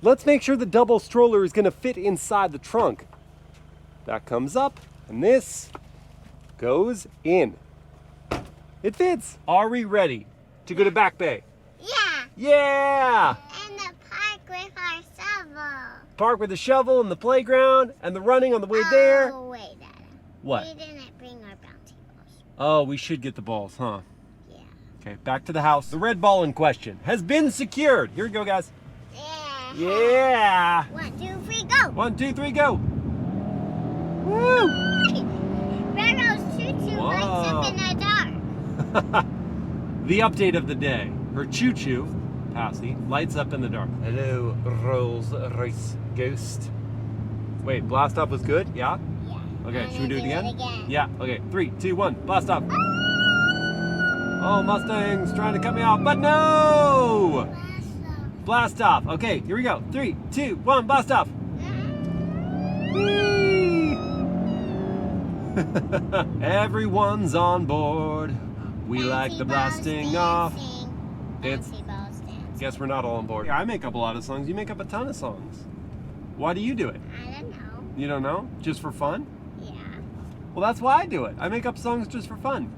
Let's make sure the double stroller is gonna fit inside the trunk. That comes up, and this goes in. It fits. Are we ready to go to Back Bay? Yeah. Yeah! And the park with our shovel. Park with the shovel and the playground and the running on the way there. Oh, wait, Dada. What? We didn't bring our bouncy balls. Oh, we should get the balls, huh? Yeah. Okay, back to the house. The red ball in question has been secured. Here we go, guys. Yeah. Yeah! 1, 2, 3, go. 1, 2, 3, go! Woo! Reno's choo-choo lights up in the dark. The update of the day. Her choo-choo, Passy, lights up in the dark. Hello, Rolls Royce Ghost. Wait, blast off was good? Yeah? Yeah. Okay, should we do it again? again? Yeah, okay. 3, 2, 1, blast off. Oh, Mustang's trying to cut me off, but no! Blast off. Okay, here we go. 3, 2, 1, blast off. Whee! Everyone's on board. We like the blasting off. It's, guess we're not all on board. I make up a lot of songs. You make up a ton of songs. Why do you do it? I don't know. You don't know? Just for fun? Yeah. Well, that's why I do it. I make up songs just for fun.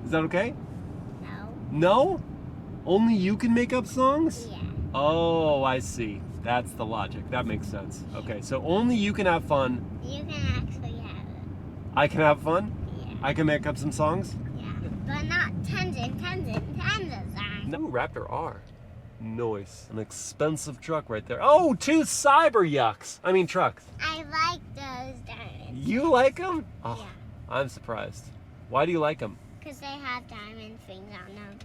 Is that okay? No. No? Only you can make up songs? Yeah. Oh, I see. That's the logic. That makes sense. Okay, so only you can have fun. You can actually have it. I can have fun? Yeah. I can make up some songs? Yeah. But not tons and tons and tons of songs. No, Raptor R. Noise. An expensive truck right there. Oh, 2 cyber yucks. I mean trucks. I like those diamonds. You like them? Oh, Yeah. I'm surprised. Why do you like them? Because they have diamond things on them.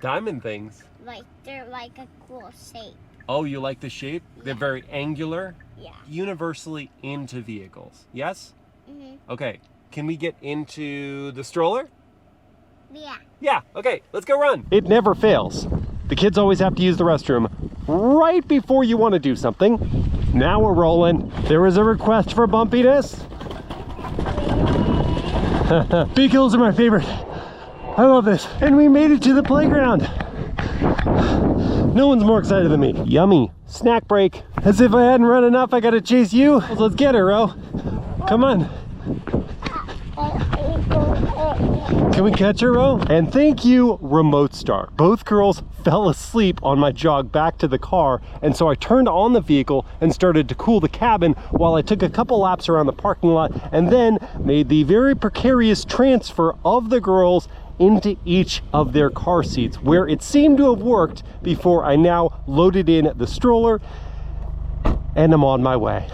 Diamond things. Like, they're like a cool shape. Oh, you like the shape? They're Yeah. very angular. Yeah. Universally into vehicles. Yes? Mhm. Okay. Can we get into the stroller? Yeah. Yeah, okay, let's go run. It never fails. The kids always have to use the restroom right before you want to do something. Now we're rolling. There is a request for bumpiness. Big hills are my favorite. I love this. And we made it to the playground. No one's more excited than me. Yummy. Snack break. As if I hadn't run enough, I gotta chase you. Let's get her, Ro. Come on. Can we catch her, Ro? And thank you, Remote Start. Both girls fell asleep on my jog back to the car, and so I turned on the vehicle and started to cool the cabin while I took a couple laps around the parking lot and then made the very precarious transfer of the girls into each of their car seats, where it seemed to have worked before I now loaded in the stroller and I'm on my way.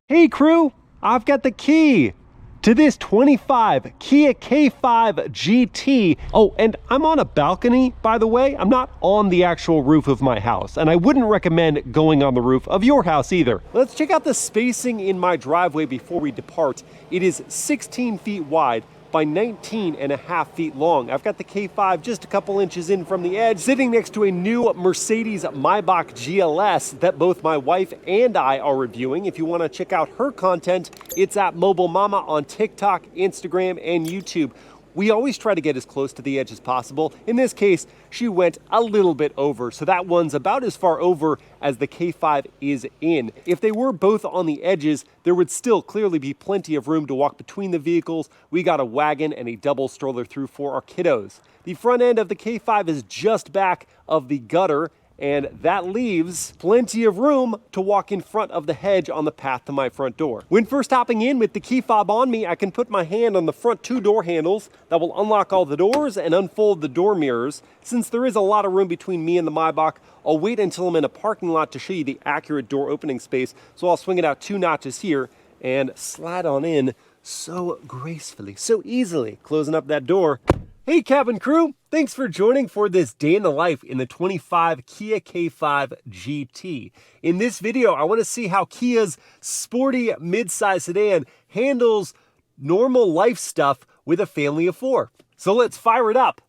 Hey crew, I've got the key to this 25 Kia K5 GT. Oh, and I'm on a balcony, by the way. I'm not on the actual roof of my house, and I wouldn't recommend going on the roof of your house either. Let's check out the spacing in my driveway before we depart. It is 16 feet wide by 19.5 feet long. I've got the K5 just a couple inches in from the edge, sitting next to a new Mercedes Maybach GLS that both my wife and I are reviewing. If you want to check out her content, it's at Mobile Mama on TikTok, Instagram, and YouTube. We always try to get as close to the edge as possible. In this case, she went a little bit over, so that one's about as far over as the K5 is in. If they were both on the edges, there would still clearly be plenty of room to walk between the vehicles. We got a wagon and a double stroller through for our kiddos. The front end of the K5 is just back of the gutter, and that leaves plenty of room to walk in front of the hedge on the path to my front door. When first hopping in with the key fob on me, I can put my hand on the front 2 door handles that will unlock all the doors and unfold the door mirrors. Since there is a lot of room between me and the Maybach, I'll wait until I'm in a parking lot to show you the accurate door opening space, so I'll swing it out 2 notches here and slide on in so gracefully, so easily, closing up that door. Hey cabin crew, thanks for joining for this day in the life in the 25 Kia K5 GT. In this video, I want to see how Kia's sporty midsize sedan handles normal life stuff with a family of 4. So let's fire it up.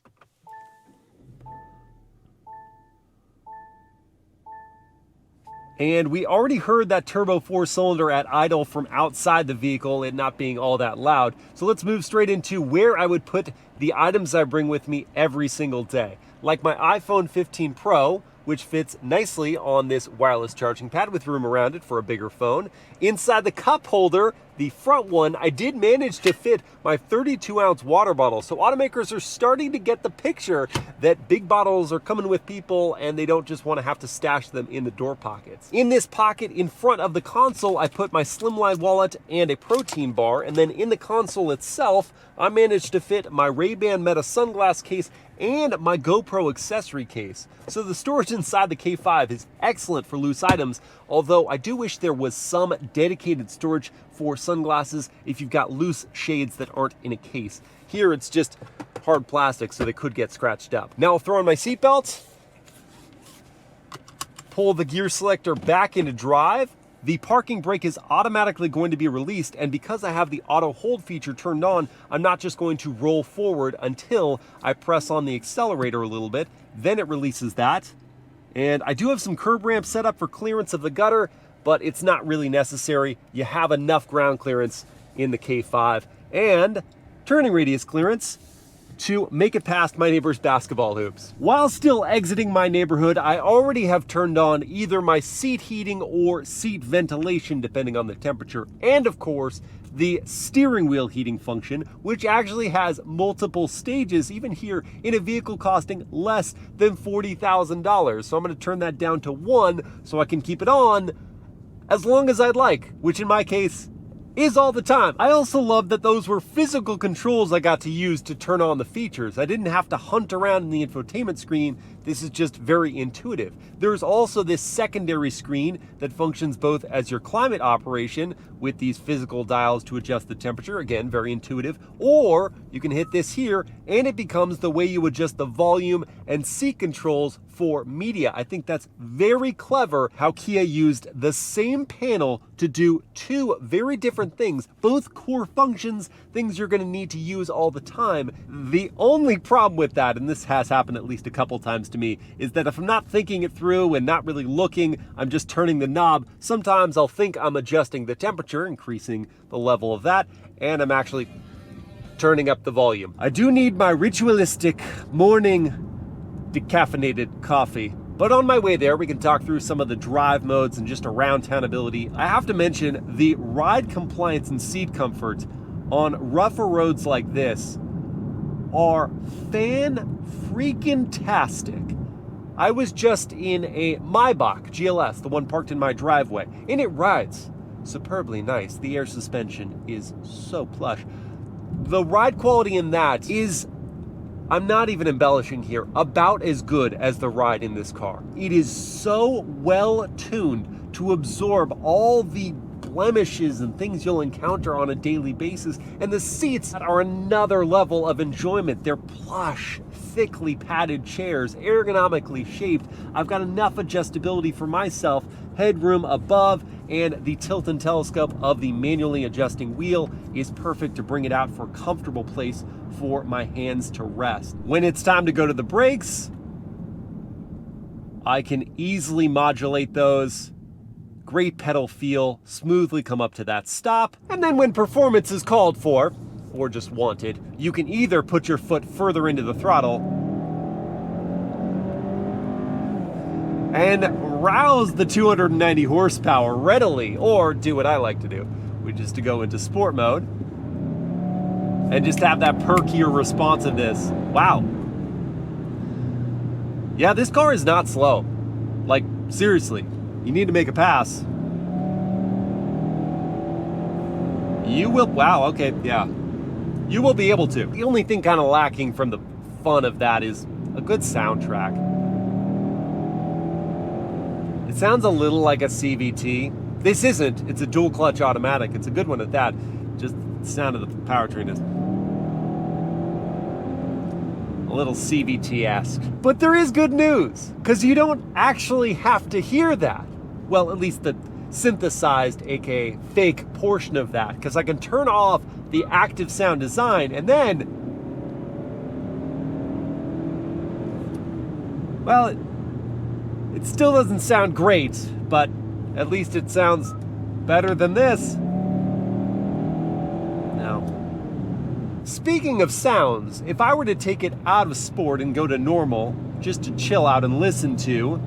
And we already heard that turbo 4-cylinder at idle from outside the vehicle, it not being all that loud. So let's move straight into where I would put the items I bring with me every single day, like my iPhone 15 Pro, which fits nicely on this wireless charging pad with room around it for a bigger phone. Inside the cup holder, the front one, I did manage to fit my 32-ounce water bottle. So automakers are starting to get the picture that big bottles are coming with people and they don't just want to have to stash them in the door pockets. In this pocket in front of the console, I put my Slimline wallet and a protein bar. And then in the console itself, I managed to fit my Ray-Ban Meta sunglass case and my GoPro accessory case. So the storage inside the K5 is excellent for loose items, although I do wish there was some dedicated storage for sunglasses if you've got loose shades that aren't in a case. Here it's just hard plastic, so they could get scratched up. Now I'll throw on my seatbelt, pull the gear selector back into drive. The parking brake is automatically going to be released, and because I have the auto hold feature turned on, I'm not just going to roll forward until I press on the accelerator a little bit, then it releases that. And I do have some curb ramp set up for clearance of the gutter, but it's not really necessary. You have enough ground clearance in the K5 and turning radius clearance to make it past my neighbor's basketball hoops. While still exiting my neighborhood, I already have turned on either my seat heating or seat ventilation, depending on the temperature, and of course, the steering wheel heating function, which actually has multiple stages, even here in a vehicle costing less than $40,000. So I'm gonna turn that down to 1 so I can keep it on as long as I'd like, which in my case is all the time. I also love that those were physical controls I got to use to turn on the features. I didn't have to hunt around in the infotainment screen. This is just very intuitive. There's also this secondary screen that functions both as your climate operation with these physical dials to adjust the temperature, again, very intuitive, or you can hit this here and it becomes the way you adjust the volume and seat controls for media. I think that's very clever how Kia used the same panel to do 2 very different things, both core functions, things you're gonna need to use all the time. The only problem with that, and this has happened at least a couple times to me, is that if I'm not thinking it through and not really looking, I'm just turning the knob, sometimes I'll think I'm adjusting the temperature, increasing the level of that, and I'm actually turning up the volume. I do need my ritualistic morning decaffeinated coffee. But on my way there, we can talk through some of the drive modes and just around town ability. I have to mention the ride compliance and seat comfort on rougher roads like this are fan-freaking-tastic. I was just in a Maybach GLS, the one parked in my driveway, and it rides superbly nice. The air suspension is so plush. The ride quality in that is, I'm not even embellishing here, about as good as the ride in this car. It is so well tuned to absorb all the blemishes and things you'll encounter on a daily basis, and the seats are another level of enjoyment. They're plush, thickly padded chairs, ergonomically shaped. I've got enough adjustability for myself, headroom above, and the tilt and telescope of the manually adjusting wheel is perfect to bring it out for a comfortable place for my hands to rest. When it's time to go to the brakes, I can easily modulate those. Great pedal feel, smoothly come up to that stop. And then when performance is called for, or just wanted, you can either put your foot further into the throttle and rouse the 290 horsepower readily, or do what I like to do, which is to go into sport mode and just have that perkier responsiveness. Wow. Yeah, this car is not slow. Like, seriously, you need to make a pass. You will, wow, okay, yeah. You will be able to. The only thing kind of lacking from the fun of that is a good soundtrack. It sounds a little like a CVT. This isn't, it's a dual clutch automatic. It's a good one at that. Just the sound of the powertrain is a little CVT-esque. But there is good news, because you don't actually have to hear that. Well, at least the synthesized, aka fake portion of that, because I can turn off the active sound design and then, well, it still doesn't sound great, but at least it sounds better than this. Now, Speaking of sounds, if I were to take it out of sport and go to normal, just to chill out and listen to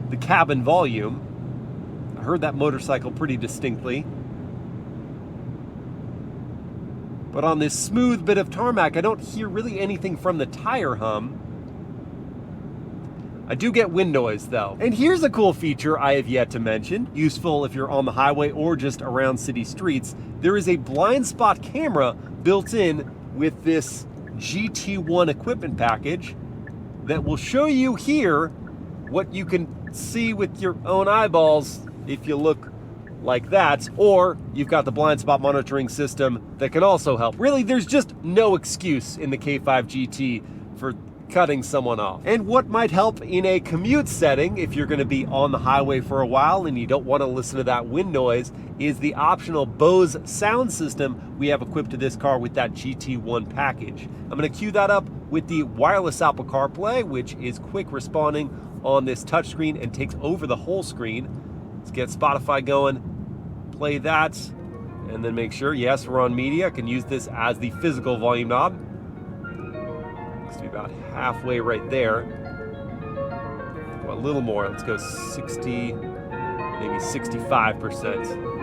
the cabin volume, I heard that motorcycle pretty distinctly. But on this smooth bit of tarmac, I don't hear really anything from the tire hum. I do get wind noise though. And here's a cool feature I have yet to mention, useful if you're on the highway or just around city streets. There is a blind spot camera built in with this GT1 equipment package that will show you here what you can see with your own eyeballs if you look like that, or you've got the blind spot monitoring system that can also help. Really, there's just no excuse in the K5 GT for cutting someone off. And what might help in a commute setting, if you're going to be on the highway for a while and you don't want to listen to that wind noise, is the optional BOSE sound system we have equipped to this car with that GT1 package. I'm going to cue that up with the wireless Apple CarPlay, which is quick responding on this touchscreen and takes over the whole screen. Let's get Spotify going, play that, and then make sure, yes, we're on media. I can use this as the physical volume knob. Looks to be about halfway right there. Go a little more, let's go 60, maybe 65%.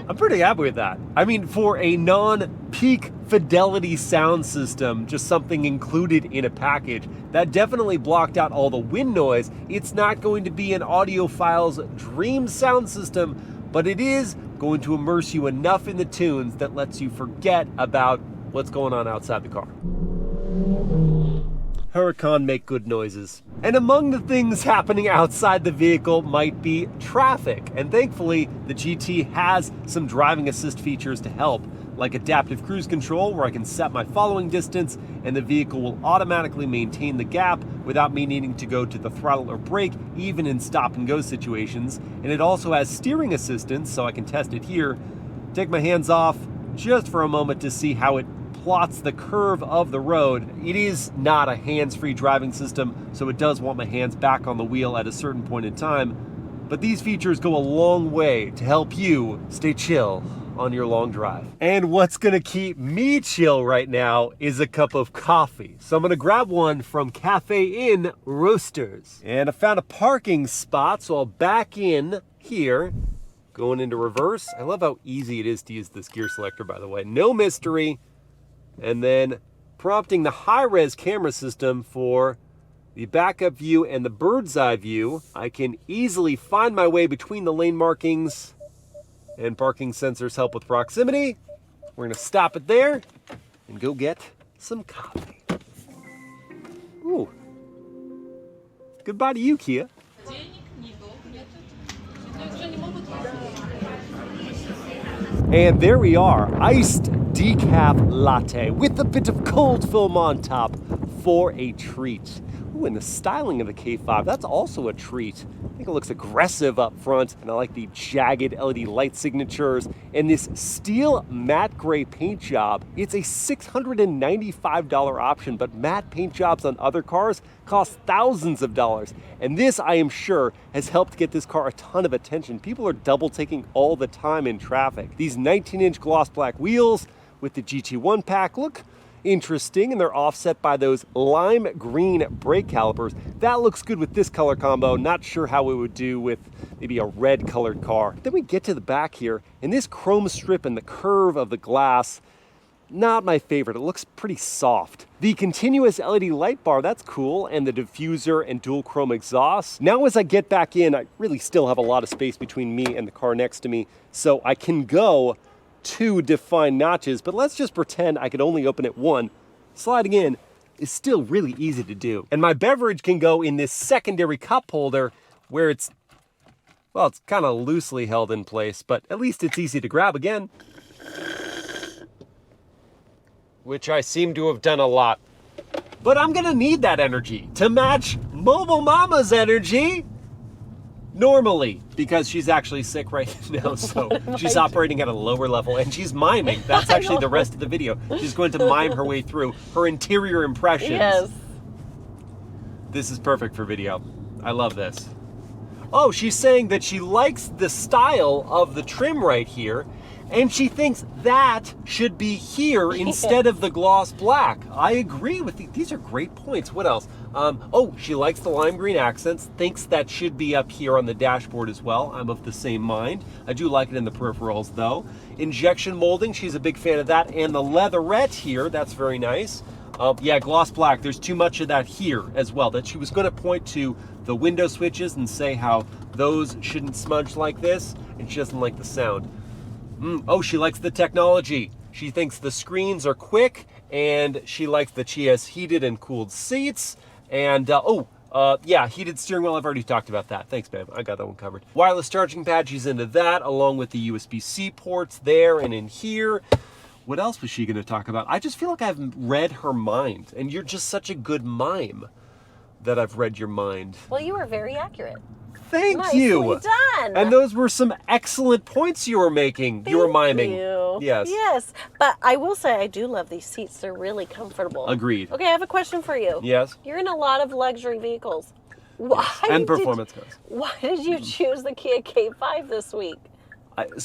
I'm pretty happy with that. I mean, for a non-peak fidelity sound system, just something included in a package, that definitely blocked out all the wind noise. It's not going to be an audiophile's dream sound system, but it is going to immerse you enough in the tunes that lets you forget about what's going on outside the car. Huracan make good noises. And among the things happening outside the vehicle might be traffic. And thankfully, the GT has some driving assist features to help, like adaptive cruise control, where I can set my following distance and the vehicle will automatically maintain the gap without me needing to go to the throttle or brake, even in stop and go situations. And it also has steering assistance, so I can test it here. Take my hands off just for a moment to see how it plots the curve of the road. It is not a hands-free driving system, so it does want my hands back on the wheel at a certain point in time. But these features go a long way to help you stay chill on your long drive. And what's gonna keep me chill right now is a cup of coffee. So I'm gonna grab one from Cafe Inn Roasters. And I found a parking spot, so I'll back in here, going into reverse. I love how easy it is to use this gear selector, by the way. No mystery. And then prompting the high-res camera system for the backup view and the bird's eye view, I can easily find my way between the lane markings, and parking sensors help with proximity. We're gonna stop it there and go get some coffee. Ooh. Goodbye to you, Kia. And there we are, iced decaf latte with a bit of cold foam on top for a treat. Ooh, and the styling of the K5, that's also a treat. I think it looks aggressive up front, and I like the jagged LED light signatures and this steel matte gray paint job. It's a $695 option, but matte paint jobs on other cars cost thousands of dollars. And this, I am sure, has helped get this car a ton of attention. People are double taking all the time in traffic. These 19-inch gloss black wheels with the GT1 pack look interesting, and they're offset by those lime green brake calipers. That looks good with this color combo. Not sure how it would do with maybe a red colored car. Then we get to the back here, and this chrome strip and the curve of the glass, not my favorite. It looks pretty soft. The continuous LED light bar, that's cool, and the diffuser and dual chrome exhaust. Now as I get back in, I really still have a lot of space between me and the car next to me, so I can go 2 defined notches, but let's just pretend I could only open it 1. Sliding in is still really easy to do. And my beverage can go in this secondary cup holder where it's, well, it's kind of loosely held in place, but at least it's easy to grab again. Which I seem to have done a lot. But I'm gonna need that energy to match Mobile Mama's energy. Normally, because she's actually sick right now, so she's operating at a lower level and she's miming. That's actually the rest of the video. She's going to mime her way through her interior impressions. Yes. This is perfect for video. I love this. Oh, she's saying that she likes the style of the trim right here, and she thinks that should be here instead of the gloss black. I agree with you. These are great points. What else? Oh, she likes the lime green accents, thinks that should be up here on the dashboard as well. I'm of the same mind. I do like it in the peripherals though. Injection molding, she's a big fan of that. And the leatherette here, that's very nice. Yeah, gloss black, there's too much of that here as well. That she was gonna point to the window switches and say how those shouldn't smudge like this, and she doesn't like the sound. Oh, she likes the technology. She thinks the screens are quick, and she likes that she has heated and cooled seats. And yeah, heated steering wheel. I've already talked about that. Thanks, babe. I got that one covered. Wireless charging pad. She's into that, along with the USB-C ports there and in here. What else was she going to talk about? I just feel like I've read her mind, and you're just such a good mime that I've read your mind. Well, you were very accurate. Thank you. Nicely done. And those were some excellent points you were making. You were miming. You. Yes. Yes. But I will say I do love these seats. They're really comfortable. Agreed. Okay, I have a question for you. Yes. You're in a lot of luxury vehicles. Why And performance cars. Why did you choose the Kia K5 this week? I was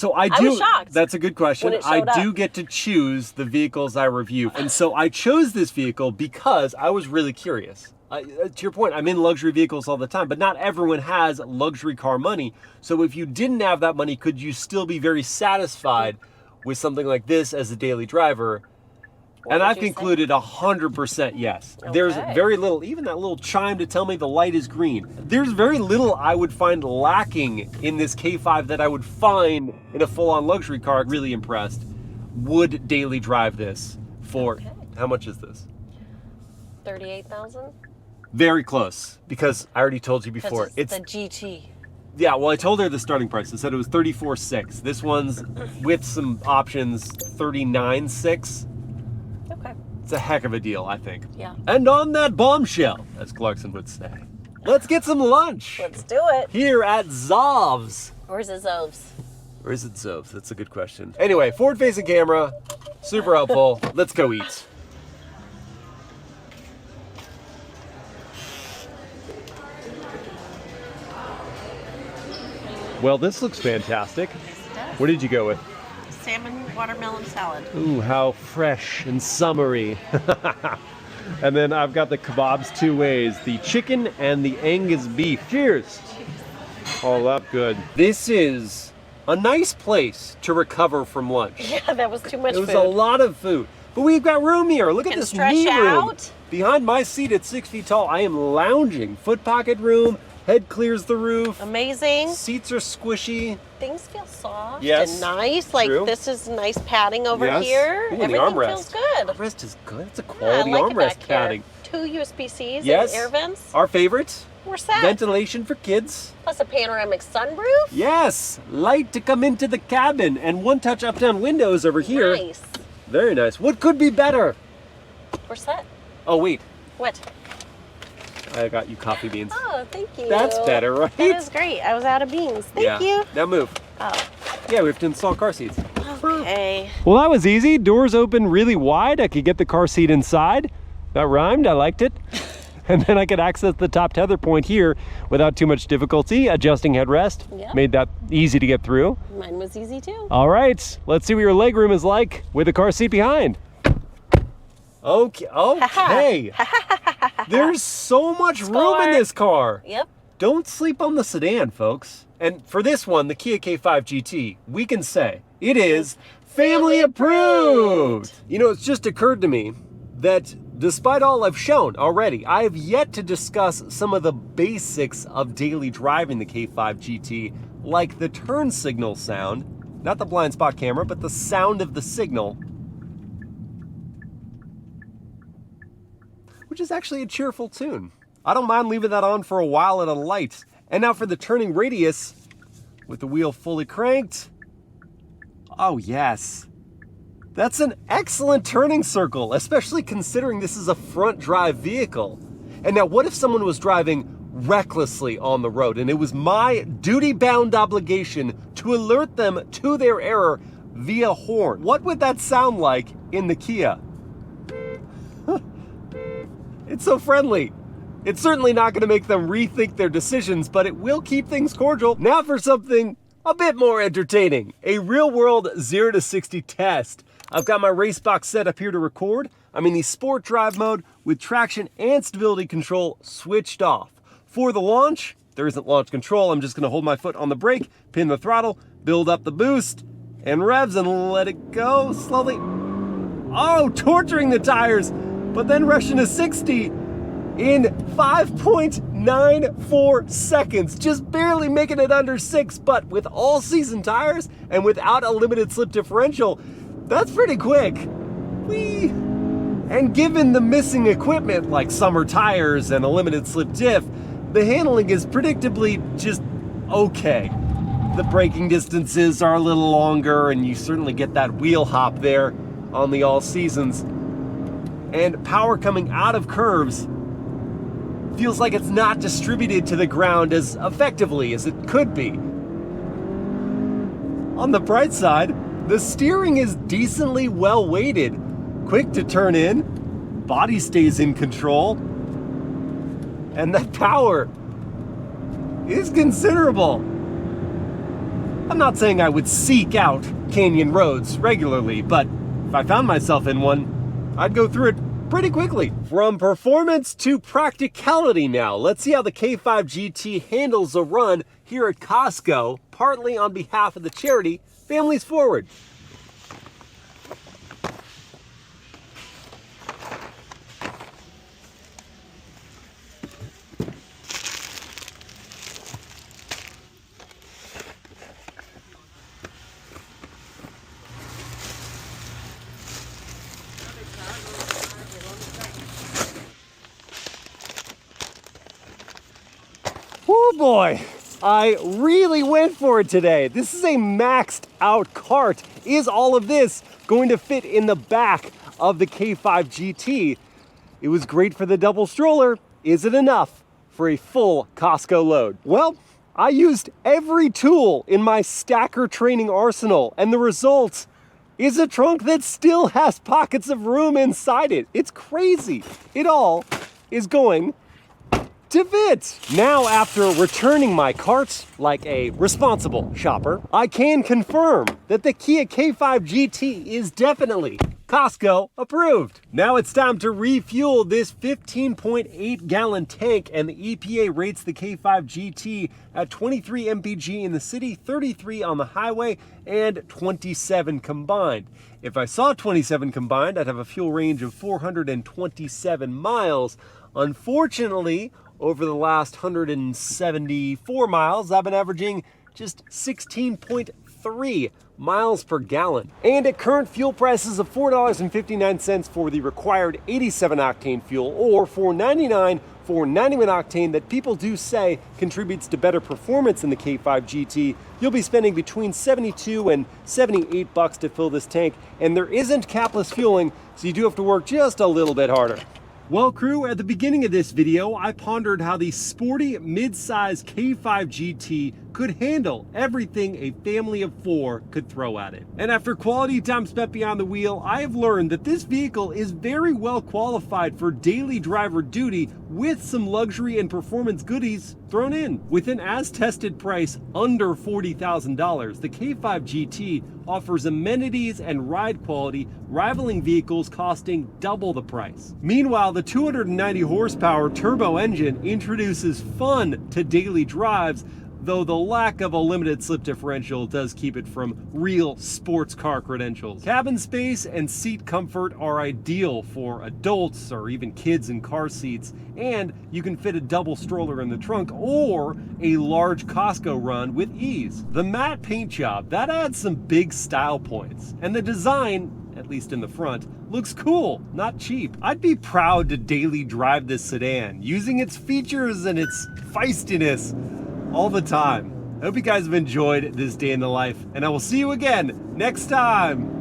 shocked That's a good question. when it I showed do up. get to choose the vehicles I review. And so I chose this vehicle because I was really curious. To your point, I'm in luxury vehicles all the time, but not everyone has luxury car money. So if you didn't have that money, could you still be very satisfied with something like this as a daily driver? And I've concluded 100% yes. There's Okay. very little, even that little chime to tell me the light is green. There's very little I would find lacking in this K5 that I would find in a full-on luxury car. Really impressed. Would daily drive this for, how much is this? 38,000? Very close, because I already told you before. It's the GT. Yeah, well, I told her the starting price. I said it was $34,600. This one's, with some options, $39,600. Okay. It's a heck of a deal, I think. Yeah. And on that bombshell, as Clarkson would say, let's get some lunch. Let's do it. Here at Zov's. Where's the Zovs? Or is it Zov's? That's a good question. Anyway, forward-facing camera, super helpful. Let's go eat. Well, this looks fantastic. What did you go with? Salmon watermelon salad. Ooh, how fresh and summery. And then I've got the kebabs two ways, the chicken and the Angus beef. Cheers. All up good. This is a nice place to recover from lunch. Yeah, that was too much It was food. a lot of food. But we've got room here. Look at Can this stretch knee room. out. Behind my seat at 6 feet tall, I am lounging. Foot pocket room, head clears the roof. Amazing. Seats are squishy. Things feel soft Yes, and nice. Like true. this is nice padding over Yes. here. Ooh, and the Everything armrest. feels good. Armrest is good. It's a Yeah, I quality like it armrest back here. padding. 2 USB-Cs Yes. and air vents. Our favorite, We're set. ventilation for kids. Plus a panoramic sunroof. Yes, light to come into the cabin and one touch up-down windows over here. Nice. Very nice. What could be better? We're set. Oh, wait. What? I got you coffee beans. Oh, thank you. That's better, right? That is great. I was out of beans. Thank you. Now move. Oh, Yeah, we have to install car seats. okay. Well, that was easy. Doors open really wide. I could get the car seat inside. That rhymed. I liked it. And then I could access the top tether point here without too much difficulty. Adjusting headrest Yep. made that easy to get through. Mine was easy too. All right, let's see what your legroom is like with the car seat behind. Okay. There's so much room in this car. Yep. Don't sleep on the sedan, folks. And for this one, the Kia K5 GT, we can say it is family approved. You know, it's just occurred to me that despite all I've shown already, I have yet to discuss some of the basics of daily driving the K5 GT, like the turn signal sound, not the blind spot camera, but the sound of the signal, which is actually a cheerful tune. I don't mind leaving that on for a while at a light. And now for the turning radius, with the wheel fully cranked. Oh yes. That's an excellent turning circle, especially considering this is a front drive vehicle. And now what if someone was driving recklessly on the road, and it was my duty-bound obligation to alert them to their error via horn. What would that sound like in the Kia? It's so friendly. It's certainly not going to make them rethink their decisions, but it will keep things cordial. Now for something a bit more entertaining, a real-world 0 to 60 test. I've got my race box set up here to record. I'm in the sport drive mode with traction and stability control switched off. For the launch, there isn't launch control. I'm just going to hold my foot on the brake, pin the throttle, build up the boost, and revs and let it go slowly. Oh, torturing the tires, but then rushing to 60 in 5.94 seconds, just barely making it under 6, but with all season tires and without a limited slip differential, that's pretty quick. Whee! And given the missing equipment like summer tires and a limited slip diff, the handling is predictably just okay. The braking distances are a little longer, and you certainly get that wheel hop there on the all seasons. And power coming out of curves feels like it's not distributed to the ground as effectively as it could be. On the bright side, the steering is decently well weighted, quick to turn in, body stays in control, and the power is considerable. I'm not saying I would seek out canyon roads regularly, but if I found myself in one, I'd go through it pretty quickly. From performance to practicality now, let's see how the K5 GT handles a run here at Costco, partly on behalf of the charity Families Forward. Oh boy, I really went for it today. This is a maxed out cart. Is all of this going to fit in the back of the K5 GT? It was great for the double stroller. Is it enough for a full Costco load? Well, I used every tool in my stacker training arsenal, and the result is a trunk that still has pockets of room inside it. It's crazy. It all is going to fit. Now, after returning my cart like a responsible shopper, I can confirm that the Kia K5 GT is definitely Costco approved. Now it's time to refuel this 15.8 gallon tank, and the EPA rates the K5 GT at 23 mpg in the city, 33 on the highway, and 27 combined. If I saw 27 combined, I'd have a fuel range of 427 miles. Unfortunately, over the last 174 miles, I've been averaging just 16.3 miles per gallon. And at current fuel prices of $4.59 for the required 87 octane fuel, or $4.99 for 91 octane that people do say contributes to better performance in the K5 GT, you'll be spending between $72 and $78 to fill this tank. And there isn't capless fueling, so you do have to work just a little bit harder. Well, crew, at the beginning of this video, I pondered how the sporty mid-size K5 GT could handle everything a family of 4 could throw at it. And after quality time spent behind the wheel, I have learned that this vehicle is very well qualified for daily driver duty with some luxury and performance goodies thrown in. With an as-tested price under $40,000, the K5 GT offers amenities and ride quality rivaling vehicles costing double the price. Meanwhile, the 290 horsepower turbo engine introduces fun to daily drives, though the lack of a limited slip differential does keep it from real sports car credentials. Cabin space and seat comfort are ideal for adults or even kids in car seats, and you can fit a double stroller in the trunk or a large Costco run with ease. The matte paint job, that adds some big style points, and the design, at least in the front, looks cool, not cheap. I'd be proud to daily drive this sedan, using its features and its feistiness all the time. I hope you guys have enjoyed this day in the life, and I will see you again next time.